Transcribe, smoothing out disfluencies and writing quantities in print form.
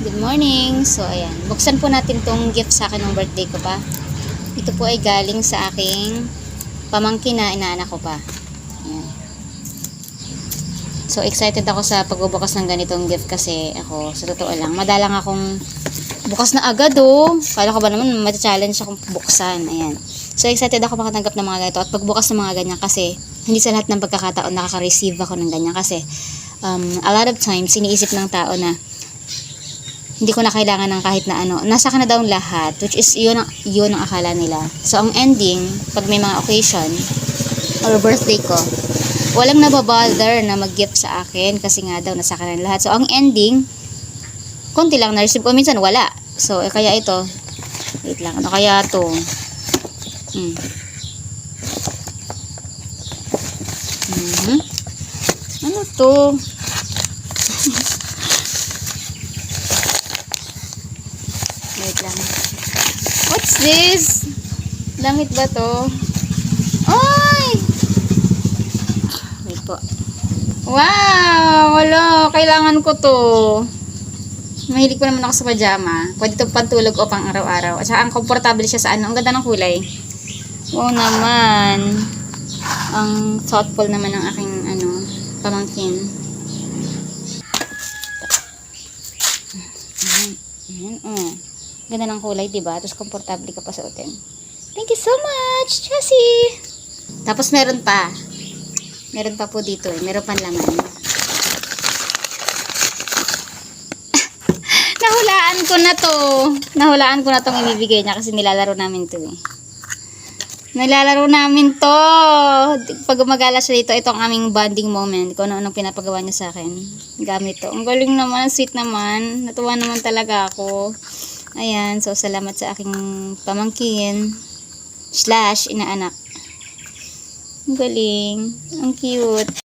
Good morning! So, ayan. Buksan po natin tong gift sa akin ng birthday ko pa. Ito po ay galing sa aking pamangkin na inaanak ko pa. Ayan. So, excited ako sa pagbubukas ng ganitong gift kasi ako, sa totoo lang, madalang akong bukas na agad oh. Kala ko ba naman mati-challenge akong buksan. Ayan. So, excited ako makatanggap ng mga ganito at pagbukas ng mga ganyan kasi hindi sa lahat ng pagkakataon nakaka-receive ako ng ganyan kasi a lot of times iniisip ng tao na hindi ko na kailangan ng kahit na ano. Nasa ka na daw lahat, which is yun ang akala nila. So, ang ending, pag may mga occasion or birthday ko, walang nababother na mag-gift sa akin kasi nga daw nasa ka na lahat. So, ang ending, konti lang na-receive ko. Minsan, wala. So, kaya ito, wait lang, ano kaya to? Ano to? Wait lang. What's this? Damit ba to? Ay! Wait po. Wow! Wala, kailangan ko to. Mahilig pa naman ako sa pajama. Pwede ito pantulog o pang araw-araw. At saka ang komportable siya sa ano. Ang ganda ng kulay. Wow naman. Ang thoughtful naman ng aking ano, pamangkin. Ayan, oh. Ganda ng kulay, diba? Tapos komportable ka pa suotin. Thank you so much, Jessie! Tapos meron pa. Meron pa po dito eh. Meron pa laman. Nahulaan ko na to. Nahulaan ko na tong ibibigay niya kasi nilalaro namin to eh. Nilalaro namin to. Pag gumagala siya dito, ito ang aming bonding moment. Kung ano-anong pinapagawa niya sa akin. Gamit to. Ang galing naman, sweet naman. Natuwa naman talaga ako. Ayan, so salamat sa aking pamangkin / inaanak. Ang galing. Ang cute.